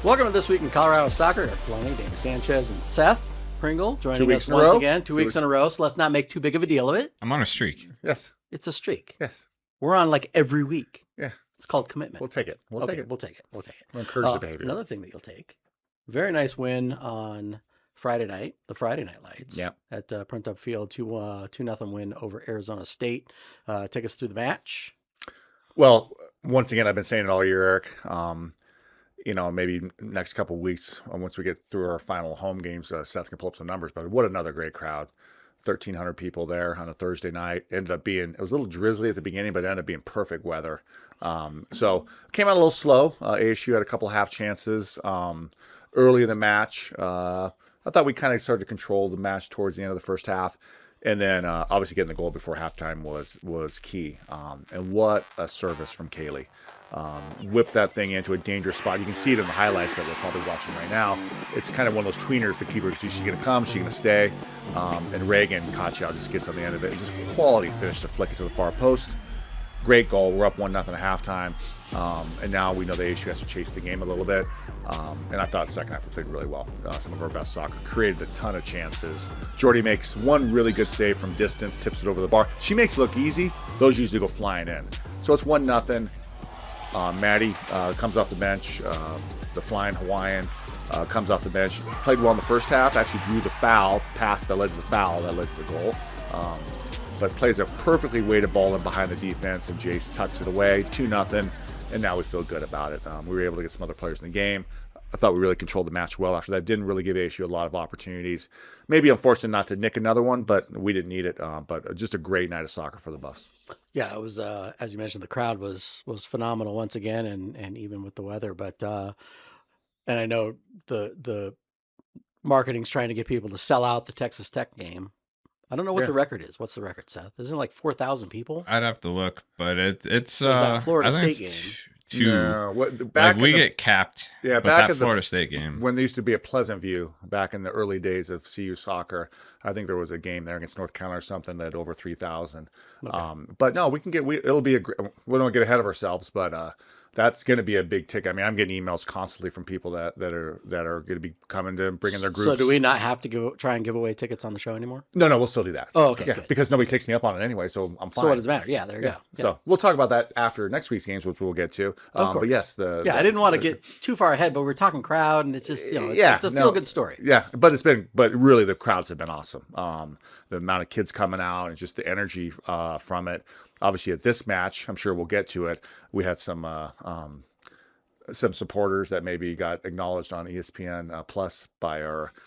Welcome to This Week in Colorado Soccer. Eric Maloney, Danny Sanchez, and Seth Pringle joining us once again. 2 weeks in a row, so let's not make too big of a deal of it. I'm on a streak. Yes. It's a streak. Yes. We're on like every week. Yeah. It's called commitment. We'll take it. We'll take it. We'll take it. We'll take it. We'll encourage the behavior. Another thing that you'll take. Very nice win on Friday night, the Friday Night Lights. Yep. At Printup Field, 2-0 win over Arizona State. Take us through the match. Well, once again, I've been saying it all year, Eric. Maybe next couple of weeks, once we get through our final home games, Seth can pull up some numbers. But what another great crowd. 1,300 people there on a Thursday night. It was a little drizzly at the beginning, but it ended up being perfect weather. So came out a little slow. ASU had a couple half chances early in the match. I thought we kind of started to control the match towards the end of the first half. And then obviously getting the goal before halftime was key. And what a service from Kaylee. Whipped that thing into a dangerous spot. You can see it in the highlights that we're probably watching right now. It's kind of one of those tweeners. The keeper, is she going to come? Is she going to stay? And Reagan Kochow just gets on the end of it. Just quality finish to flick it to the far post. Great goal. We're up 1-0 at halftime. And now we know the ASU has to chase the game a little bit. And I thought the second half we played really well. Some of our best soccer. Created a ton of chances. Jordy makes one really good save from distance, tips it over the bar. She makes it look easy. Those usually go flying in. So it's 1-0. Maddie comes off the bench. The flying Hawaiian comes off the bench. Played well in the first half. Actually drew the foul pass that led to the foul that led to the goal. But plays a perfectly weighted ball in behind the defense, and Jace tucks it away. 2-0, and now we feel good about it. We were able to get some other players in the game. I thought we really controlled the match well after that. Didn't really give ASU a lot of opportunities. Maybe unfortunate not to nick another one, but we didn't need it. But just a great night of soccer for the Buffs. Yeah, it was, as you mentioned, the crowd was phenomenal once again, and even with the weather. But and I know the marketing's trying to get people to sell out the Texas Tech game. I don't know what the record is. What's the record, Seth? Isn't it like 4,000 people? I'd have to look, but it's that Florida State game. We get capped. Yeah, back at Florida State game when there used to be a Pleasant View back in the early days of CU soccer. I think there was a game there against North Carolina or something that had over 3,000. Okay. But no, it'll be we don't get ahead of ourselves, but that's going to be a big ticket. I mean, I'm getting emails constantly from people that are going to be coming to bring in their groups. So do we not have to try and give away tickets on the show anymore? No, we'll still do that. Oh, okay. Yeah, good. Because nobody takes me up on it anyway, so I'm fine. So what does it matter? Yeah, there you go. Yeah. So we'll talk about that after next week's games, which we'll get to. Of course. But yes, I didn't want to get too far ahead, but we're talking crowd, and it's just it's a feel good story. Yeah, but really the crowds have been awesome. The amount of kids coming out and just the energy from it. Obviously, at this match, I'm sure we'll get to it. We had some supporters that maybe got acknowledged on ESPN Plus by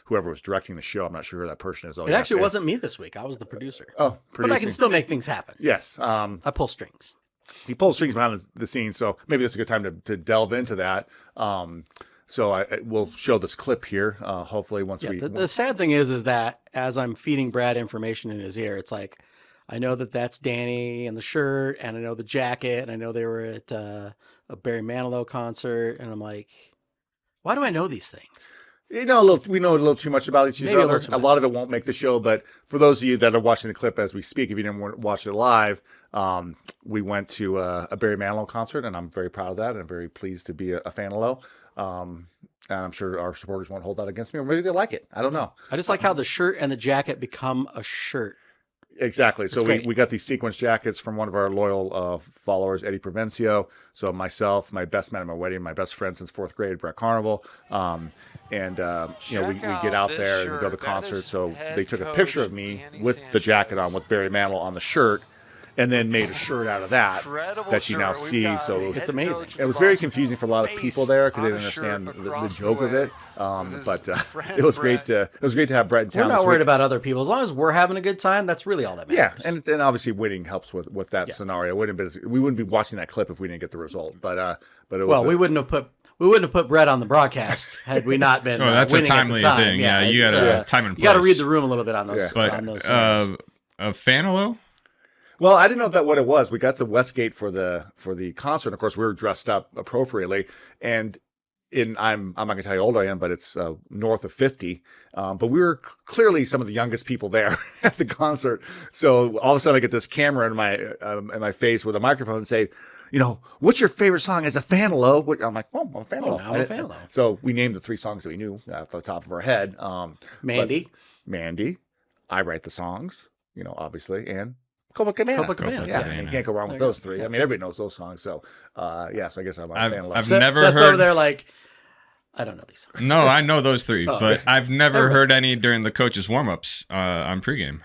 whoever was directing the show. I'm not sure who that person is. It actually wasn't me this week. I was the producer. Oh, but I can still make things happen. Yes. I pull strings. He pulls strings behind the scenes, so maybe this is a good time to delve into that. So we'll show this clip here. Hopefully, once we. The sad thing is that as I'm feeding Brad information in his ear, it's like I know that's Danny and the shirt, and I know the jacket, and I know they were at a Barry Manilow concert, and I'm like, why do I know these things? We know a little too much about each other. A lot of it won't make the show, but for those of you that are watching the clip as we speak, if you didn't watch it live, we went to a Barry Manilow concert, and I'm very proud of that, and I'm very pleased to be a fan of Low. And I'm sure our supporters won't hold that against me, or maybe they like it. I don't know. I just like how the shirt and the jacket become a shirt. Exactly. So we got these sequence jackets from one of our loyal followers, Eddie Provencio. So myself, my best man at my wedding, my best friend since 4th grade, Brett Carnival. And we get out there and we go to the concert. So they took a picture of me with the jacket on, with Barry Manilow on the shirt, and then made a shirt out of that you now see. So it's amazing. It was very confusing for a lot of people there because they didn't understand the joke of it. But it was great to have Brett in town. We're not worried about other people as long as we're having a good time. That's really all that matters. Yeah, and obviously winning helps with that scenario. We wouldn't be watching that clip if we didn't get the result. But it was we wouldn't have put Brett on the broadcast had we not been. That's a timely thing. Yeah, you got to time and place. You got to read the room a little bit on those. But on those a Fanalo? Well, I didn't know what it was. We got to Westgate for the concert. Of course, we were dressed up appropriately, and I'm not gonna tell you how old I am, but it's north of 50. But we were clearly some of the youngest people there at the concert. So all of a sudden, I get this camera in my face with a microphone and say, what's your favorite song as a fan, Lo? I'm like, I'm a fan, Lo. Now I'm a fan, Lo. So we named the 3 songs that we knew off the top of our head. Mandy, I write the songs, obviously, and Copacabana. Yeah, you can't go wrong with those 3. I mean, everybody knows those songs. So, so I guess I'm a fan, Lo. I've never Seth's heard over there like, I don't know these songs. No, I know those 3, but I've never heard any knows. during the coaches' warm-ups on pregame.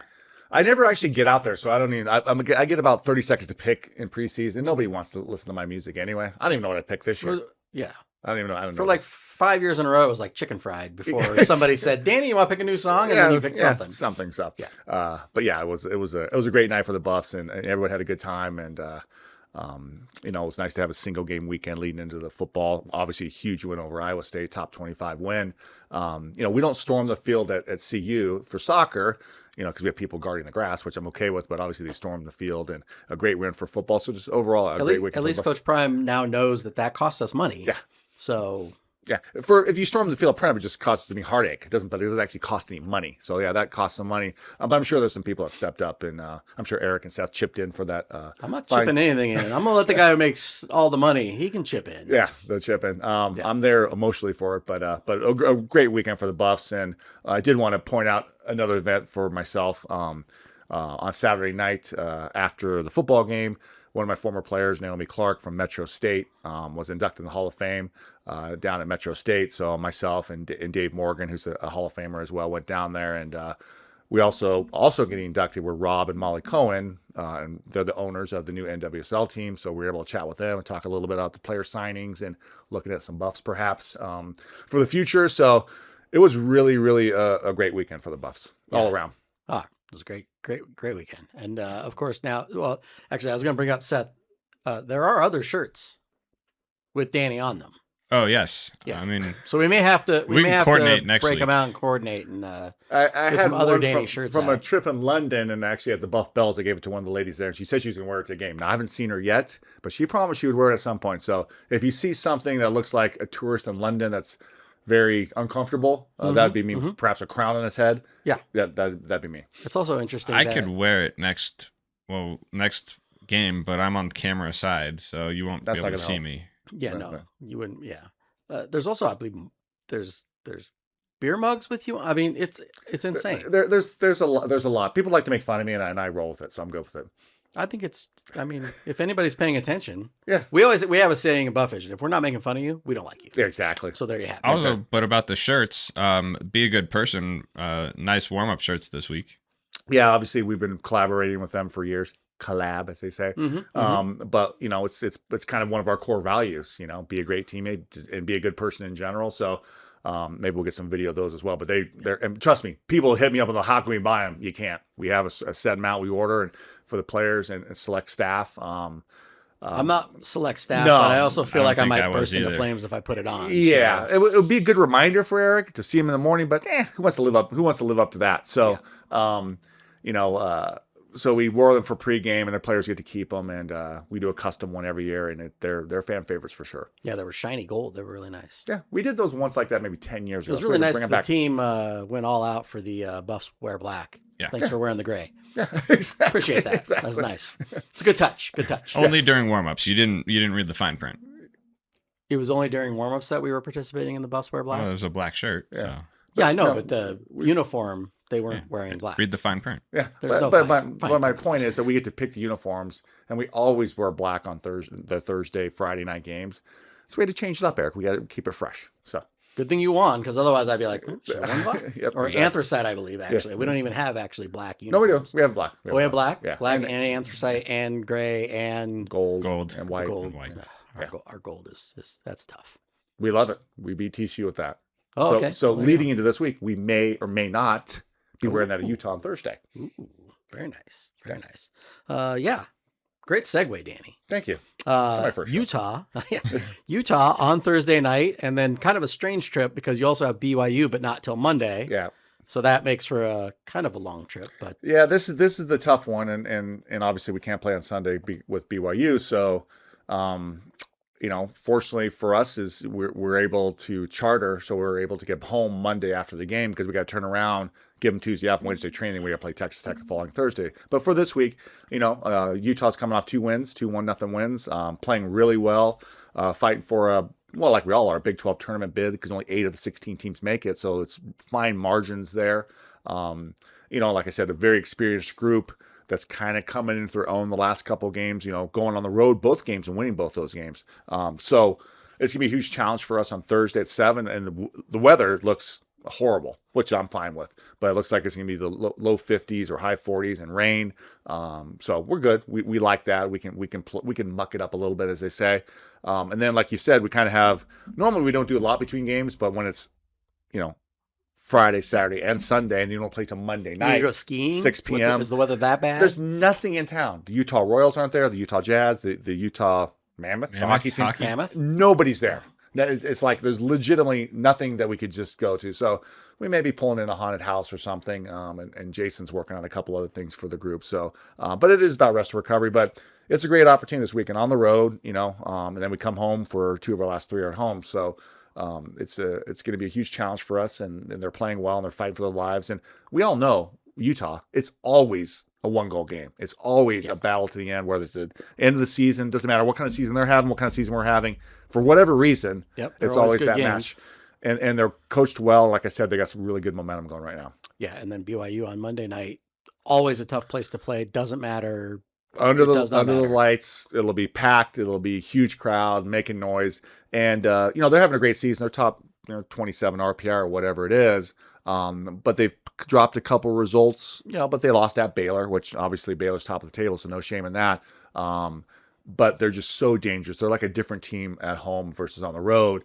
I never actually get out there, so I don't even. I get about 30 seconds to pick in preseason. Nobody wants to listen to my music anyway. I don't even know what I picked this year. Yeah. I don't even know. I don't For know like 5 years in a row, it was like chicken fried before somebody said, "Danny, you want to pick a new song?" And then you picked something. So, but yeah, it was a great night for the Buffs, and everyone had a good time, and it was nice to have a single game weekend leading into the football. Obviously, a huge win over Iowa State, top 25 win. We don't storm the field at CU for soccer, because we have people guarding the grass, which I'm okay with. But obviously, they stormed the field, and a great win for football. So just overall, a great weekend. At least Coach Prime now knows that costs us money. Yeah. So. Yeah, if you storm the field, it just costs me heartache. It doesn't actually cost any money. So yeah, that costs some money. But I'm sure there's some people that stepped up, and I'm sure Eric and Seth chipped in for that. I'm not chipping anything in. I'm gonna let the guy who makes all the money. He can chip in. Yeah, the chip in. I'm there emotionally for it, but a great weekend for the Buffs, and I did want to point out another event for myself. On Saturday night after the football game, one of my former players, Naomi Clark from Metro State, was inducted in the Hall of Fame down at Metro State. So myself and Dave Morgan, who's a Hall of Famer as well, went down there. And we also getting inducted were Rob and Molly Cohen, and they're the owners of the new NWSL team. So we were able to chat with them and talk a little bit about the player signings and looking at some Buffs perhaps for the future. So it was really, really a great weekend for the Buffs all around. It was a great weekend. And of course now, well, actually I was going to bring up Seth. There are other shirts with Danny on them. Oh yes. Yeah. I mean, so we may have to coordinate next break week. them out and coordinate and I get had some other one Danny shirts from out. a trip in London, and actually at the Buff Bells, I gave it to one of the ladies there, and she said she was going to wear it to a game. Now I haven't seen her yet, but she promised she would wear it at some point. So if you see something that looks like a tourist in London that's very uncomfortable, that'd be me. Perhaps a crown on his head. Yeah, that'd be me. It's also interesting. I could wear it next game, but I'm on the camera side, so you won't be able to see me. Yeah, no, you wouldn't. Yeah, there's also, I believe, there's beer mugs with you. I mean, it's insane. There's a lot. People like to make fun of me, and I roll with it, so I'm good with it. I think I mean, if anybody's paying attention, yeah. We have a saying in Buff Vision: if we're not making fun of you, we don't like you. Yeah, exactly. So there you have it. Also, but about the shirts, be a good person. Nice warm-up shirts this week. Yeah, obviously we've been collaborating with them for years. Collab, as they say. But it's kind of one of our core values. Be a great teammate and be a good person in general. So maybe we'll get some video of those as well. But and trust me, people hit me up on the how can we buy them? You can't. We have a set amount we order and for the players and select staff. I'm not select staff, but I also feel like I might burst into either. flames if I put it on. Yeah, so. it would be a good reminder for Eric to see him in the morning. But who wants to live up to that? So so we wore them for pregame, and their players get to keep them, and we do a custom one every year, and they're fan favorites for sure. Yeah, they were shiny gold. They were really nice. Yeah, we did those once like that maybe 10 years ago. It was really nice that the team went all out for the Buffs wear black. Yeah. Thanks for wearing the gray. Yeah, exactly. Appreciate that. Exactly. That was nice. It's a good touch. Good touch. Only during warm-ups. You didn't read the fine print. It was only during warm-ups that we were participating in the Buffs wear black. Oh, it was a black shirt. Yeah. So. Yeah, I know, but the uniform, they weren't wearing black. Read the fine print. Yeah, but my point is that we get to pick the uniforms, and we always wear black on Thursday, Friday night games. So we had to change it up, Eric. We got to keep it fresh. So good thing you won, because otherwise I'd be like, should I win black? Yep, or exactly. Anthracite, I believe, actually. Yes, we don't even have actually black No, uniforms. we do. We have black. We have black? Yeah. Black and anthracite and gray and gold and white. Gold. And white. Our gold is that's tough. We love it. We beat TCU with that. Oh, okay. So leading into this week, we may or may not be wearing that at Utah on Thursday. Ooh, very nice. Very nice. Yeah. Great segue, Danny. Thank you. My first show. Utah on Thursday night, and then kind of a strange trip because you also have BYU, but not till Monday. Yeah. So that makes for a kind of a long trip. But yeah, this is the tough one, and obviously we can't play on Sunday with BYU. So, fortunately for us is we're able to charter, so we're able to get home Monday after the game because we got to turn around, give them Tuesday off and Wednesday training. We got to play Texas Tech the following Thursday. But for this week, Utah's coming off 2 wins, 2-1-0 wins, playing really well, fighting for like we all are, a Big 12 tournament bid because only 8 of the 16 teams make it. So it's fine margins there. Like I said, a very experienced group that's kind of coming into their own the last couple of games, going on the road both games and winning both those games. So it's going to be a huge challenge for us on Thursday at 7. And the weather looks horrible, which I'm fine with. But it looks like it's going to be the low 50s or high 40s and rain. So we're good. We like that. We can muck it up a little bit, as they say. And then, like you said, we kind of have, normally we don't do a lot between games, but when it's, Friday, Saturday, and Sunday, and you don't play till Monday night. You go skiing? 6 p.m. Is the weather that bad? There's nothing in town. The Utah Royals aren't there. The Utah Jazz, the Utah Mammoth, the hockey team. Mammoth? Nobody's there. It's like there's legitimately nothing that we could just go to. So we may be pulling in a haunted house or something, and Jason's working on a couple other things for the group. So, but it is about rest and recovery. But it's a great opportunity this weekend on the road, and then we come home for 2 of our last 3 are at home. So it's going to be a huge challenge for us, and they're playing well and they're fighting for their lives. And we all know Utah, it's always a 1-goal game. It's always a battle to the end, whether it's the end of the season, doesn't matter what kind of season they're having, what kind of season we're having. For whatever reason, it's always that match. And they're coached well. Like I said, they got some really good momentum going right now. Yeah, and then BYU on Monday night, always a tough place to play. Doesn't matter. Under the lights, it'll be packed. It'll be a huge crowd making noise. And, they're having a great season. They're top 27 RPI or whatever it is. But they've dropped a couple results, but they lost at Baylor, which obviously Baylor's top of the table, so no shame in that. But they're just so dangerous. They're like a different team at home versus on the road.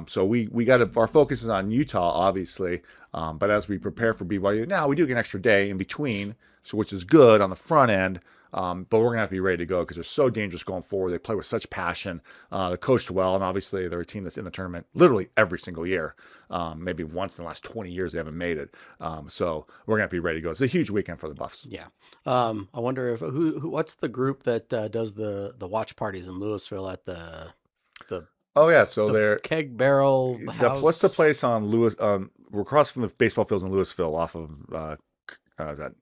So we got our focus is on Utah, obviously. But as we prepare for BYU, now we do get an extra day in between, so which is good on the front end. But we're going to have to be ready to go because they're so dangerous going forward. They play with such passion. They're coached well, and obviously they're a team that's in the tournament literally every single year. Maybe once in the last 20 years they haven't made it. So we're going to have to be ready to go. It's a huge weekend for the Buffs. Yeah. I wonder if what's the group that does the watch parties in Louisville at the Oh yeah, so they're Keg Barrel House. What's the place on Lewis? We're across from the baseball fields in Louisville, off of is that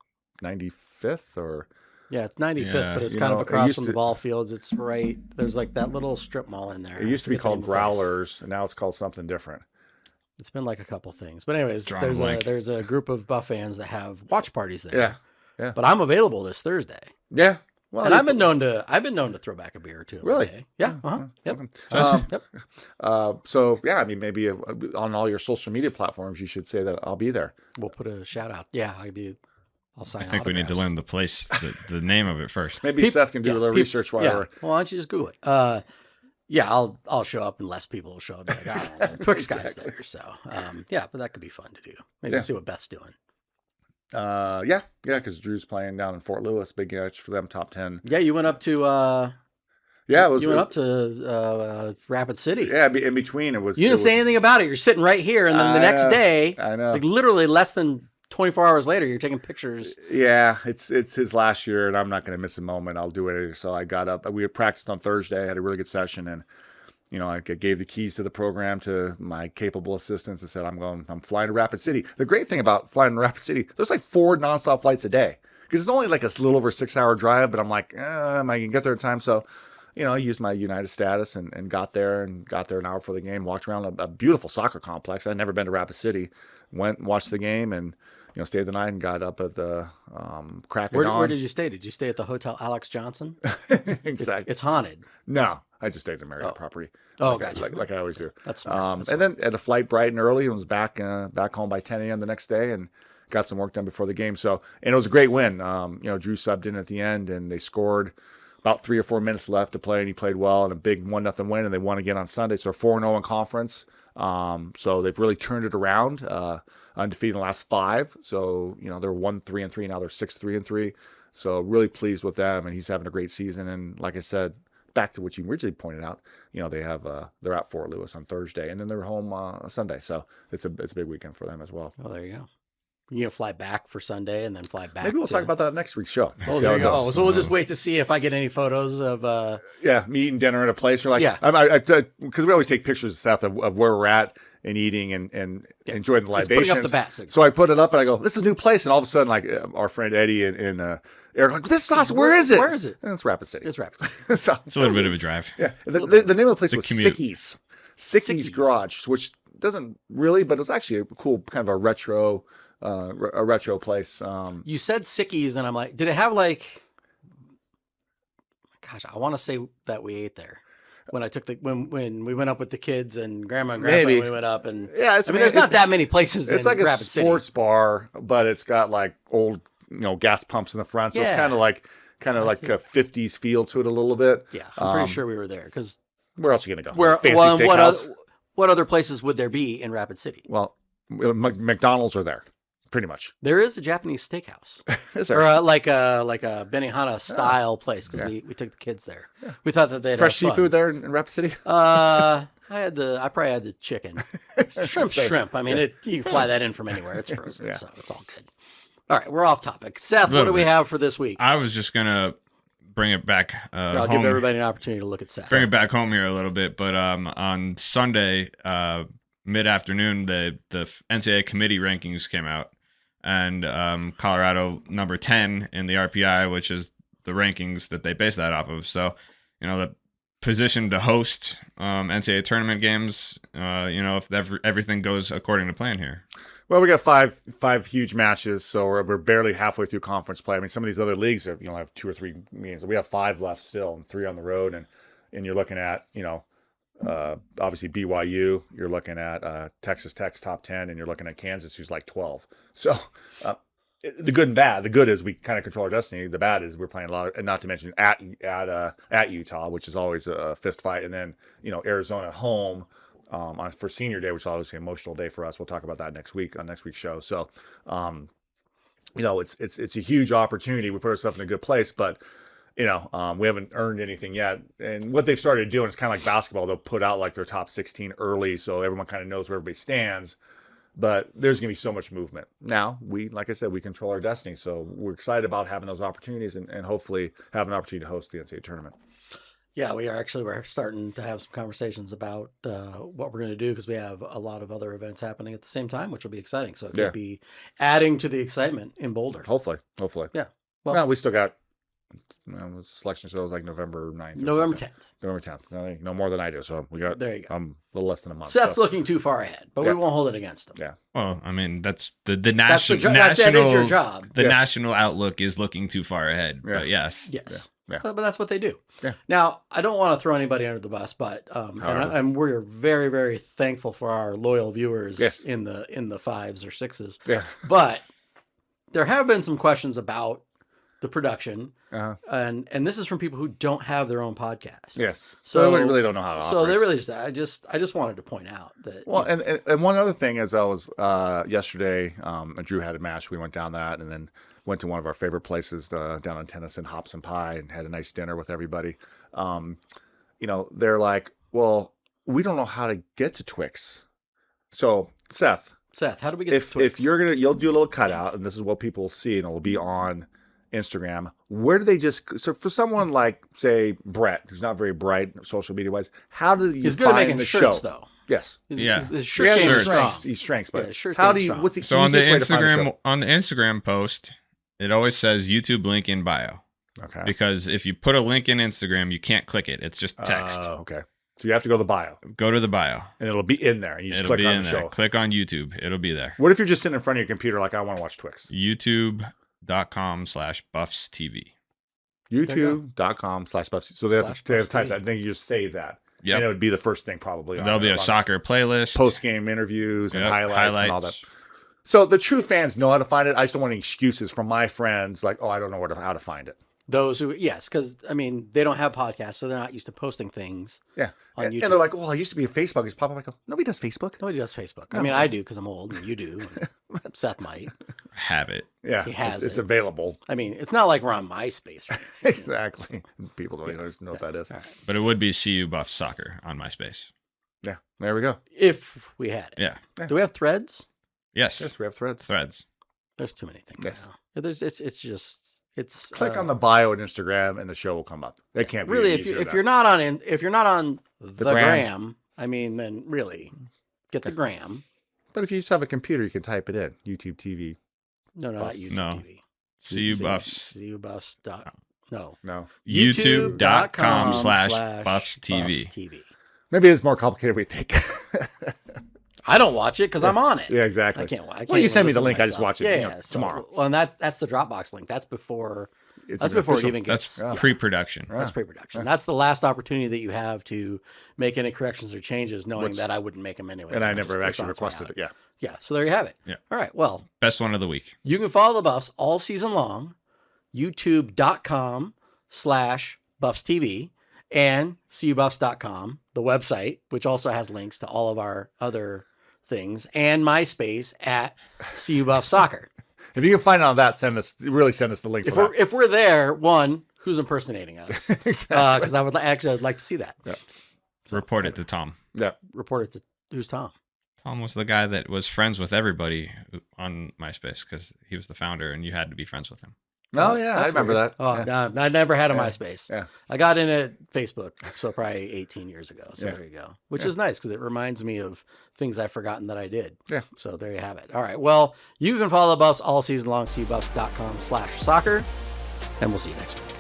95th or? Yeah, it's 95th, but it's kind of across from the ball fields. It's right there's like that little strip mall in there. It used to be called Growlers, and now it's called something different. It's been like a couple things, but anyways, there's a group of Buff fans that have watch parties there. Yeah. But I'm available this Thursday. Yeah. Well, and I've been known to throw back a beer or two. Really? Yeah. Yep. So yeah, I mean, maybe on all your social media platforms, you should say that I'll be there. We'll put a shout out. Yeah, I'll sign. I think we need to learn the place, the name of it first. Maybe Seth can do a little research while we're. Well, why don't you just Google it? Yeah, I'll show up and less people will show up. Like, I don't know, Twix guy's there, so but that could be fun to do. Maybe see what Beth's doing. Because Drew's playing down in Fort Lewis, big match for them, top 10. Yeah, you went up to. You went up to Rapid City. Yeah, in between it was. You didn't say anything about it. You're sitting right here, and then the next day, I know, like literally less than 24 hours later, you're taking pictures. Yeah, it's his last year, and I'm not going to miss a moment. I'll do it. So I got up. We had practiced on Thursday. I had a really good session, and I gave the keys to the program to my capable assistants and said, I'm flying to Rapid City. The great thing about flying to Rapid City, there's like 4 nonstop flights a day because it's only like a little over 6-hour drive. But I'm like, am I going to get there in time? So, I used my United status and got there an hour for the game, walked around a beautiful soccer complex. I'd never been to Rapid City, went and watched the game and, stayed the night and got up at the crack of dawn. Where did you stay? Did you stay at the Hotel Alex Johnson? Exactly. It's haunted. No, I just stayed at the Marriott property. Oh, gotcha. Like I always do. That's smart. And then had a flight bright and early and was back home by 10 a.m. the next day and got some work done before the game. So, and it was a great win. Drew subbed in at the end and they scored about 3 or 4 minutes left to play, and he played well in a big 1-0 win, and they won again on Sunday. So 4-0 in conference. So they've really turned it around, undefeated in the last 5. So, they're 1-3-3, now they're 6-3-3. So really pleased with them, and he's having a great season. And like I said, back to what you originally pointed out, they have they're at Fort Lewis on Thursday, and then they're home Sunday. So it's a big weekend for them as well. Oh, there you go. You gonna fly back for Sunday and then fly back? Maybe we'll talk about that next week's show. Oh, See there how you it go. goes. Oh, so we'll just wait to see if I get any photos of. Me eating dinner at a place. You're like, Yeah. Because we always take pictures, Seth, of where we're at and eating and enjoying the It's putting up libations. the bat signal. So I put it up and I go, "This is a new place," and all of a sudden, like our friend Eddie and Eric, like, "This sauce, where is it? Where is it? And it's Rapid City. It's Rapid. So, It's a little bit of a drive. yeah. The name of the place was commute. Sicky's. Sicky's. Sicky's Garage, which doesn't really, but it was actually a cool kind of a retro place. You said Sickies, and I'm like, did it have like? Gosh, I want to say that we ate there when I took when we went up with the kids and Grandma and Grandpa. Maybe. We went up and Yeah, I mean, there's not that many places. It's in like a Rapid sports City. bar, but it's got like old, gas pumps in the front, so it's Yeah. kind of like a 50s feel to it a little bit. Yeah, I'm pretty sure we were there because Where else are you gonna go? where Fancy well, steakhouse. what other places would there be in Rapid City? Well, McDonald's are there, pretty much. There is a Japanese steakhouse. Is Or there like a Benihana style place because we took the kids there. We thought that they'd fresh have fun. seafood there in Rapid City? I probably had the chicken, Same. shrimp. I mean, you can fly that in from anywhere. It's frozen, so it's all good. All right, we're off topic. Seth, what do we have for this week? I was just gonna bring it back. I'll home. give everybody an opportunity to look at Seth. Bring it back home here a little bit, but on Sunday mid-afternoon, the NCAA committee rankings came out, and Colorado number 10 in the RPI, which is the rankings that they base that off of. So, the position to host NCAA tournament games. If everything goes according to plan here. Well, we got five huge matches, so we're barely halfway through conference play. I mean, some of these other leagues have 2 or 3 meetings. We have 5 left still, and 3 on the road, and you're looking at obviously BYU. You're looking at Texas Tech's top 10, and you're looking at Kansas, who's like 12. So the good and bad. The good is we kind of control our destiny. The bad is we're playing a lot, and not to mention at Utah, which is always a fist fight, and then Arizona at home. For senior day, which is obviously an emotional day for us. We'll talk about that next week on next week's show. So, it's a huge opportunity. We put ourselves in a good place, but we haven't earned anything yet. And what they've started doing is kind of like basketball. They'll put out like their top 16 early, so everyone kind of knows where everybody stands. But there's going to be so much movement. Now, like I said, we control our destiny. So we're excited about having those opportunities and hopefully have an opportunity to host the NCAA tournament. Yeah, we are actually. We're starting to have some conversations about what we're going to do because we have a lot of other events happening at the same time, which will be exciting. So it could be adding to the excitement in Boulder. Hopefully. Yeah. Well, we still got selection shows like November 9th. November 10th. November 10th. No more than I do. So we got there you go. A little less than a month. Seth's looking too far ahead, but we won't hold it against him. Yeah. Well, I mean, that's the national. That is your job. The national outlook is looking too far ahead. Yeah. But yes. Yeah. But that's what they do. Yeah. Now, I don't want to throw anybody under the bus, but and we're very, very thankful for our loyal viewers in the 5s or 6s. Yeah. But there have been some questions about the production, and this is from people who don't have their own podcast. Yes. So they really don't know how to So operate. they really I just wanted to point out that. Well, and one other thing is I was yesterday, Drew had a match. We went down that and then went to one of our favorite places down in Tennyson, Hops and Pie, and had a nice dinner with everybody. They're like, well, we don't know how to get to Twix. So Seth, how do we get to Twix? If you'll do a little cutout, and this is what people will see, and it will be on Instagram. Where do they so for someone like, say, Brett, who's not very bright social media wise, how do you He's good at find making the shirts, show? though. Yes. His shirt game is strong. He's strengths, but shirt how game's do you? strong. What's the So on the easiest way to find the Instagram show? on the Instagram post, it always says YouTube link in bio. Okay. Because if you put a link in Instagram, you can't click it. It's just text. Okay. So you have to go to the bio. Go to the bio. And it'll be in there. And you just click on the show. Click on YouTube. It'll be there. What if you're just sitting in front of your computer like, I want to watch Twix? YouTube.com/BuffsTV. YouTube.com/Buffs. So they have to type that. Then you just save that. Yep. And it would be the first thing probably. There'll be a soccer playlist. Post-game interviews and highlights and all that. Highlights. So the true fans know how to find it. I just don't want any excuses from my friends like, I don't know how to find it. Those who, because they don't have podcasts, so they're not used to posting things. Yeah. On YouTube. And they're like, I used to be a Facebook. It's pop up. I go, nobody does Facebook. Nobody does Facebook. I mean, I do because I'm old, and you do. And Seth might. Have it. Yeah. He has it's it. available. I mean, it's not like we're on MySpace. Right? Exactly. People don't even know what that is. Right. But it would be CU Buff Soccer on MySpace. Yeah. There we go. If we had it. Yeah. Do we have threads? Yes. Yes, we have threads. Threads. There's too many things Yes. now. It's just Click on the bio on Instagram and the show will come up. It can't be really easier if than you're not on the gram. gram, I mean, then really get the gram. But if you just have a computer, you can type it in. YouTube TV. No, not YouTube No. TV. CU Buffs. CU Buffs. No. No. YouTube.com/Buffs TV. TV. Maybe it's more complicated than we think. I don't watch it because I'm on it. Yeah, exactly. I can't Well, you even send me the listen link. I just myself. watch it tomorrow. Well, and that's the Dropbox link. That's before. It's That's an before official- it even gets. That's pre-production. That's pre-production. That's the last opportunity that you have to make any corrections or changes, knowing Which- that I wouldn't make them anyway. And I It's never just- actually it's on requested it. my Yeah. Yeah. So there you have it. Yeah. All right. Well, Best one of the week. you can follow the Buffs all season long. YouTube.com/BuffsTV and CUBuffs.com, the website, which also has links to all of our other things, and MySpace at CUBuffsSoccer. If you can find out that, send us the link. For If we're there, one, who's impersonating us? that. Exactly. Because I'd like to see that. Yeah. Report it to Tom. Yeah. Report it to who's Tom? Tom was the guy that was friends with everybody on MySpace because he was the founder and you had to be friends with him. Oh yeah, I That's remember weird. that. Oh, Yeah. no, I never had a Yeah. MySpace. Yeah. I got in at Facebook, so probably 18 years ago. So Yeah. there you go. Which Yeah. is nice because it reminds me of things I've forgotten that I did. Yeah. So there you have it. All right. Well, you can follow the Buffs all season long, cbuffs.com/soccer, and we'll see you next week.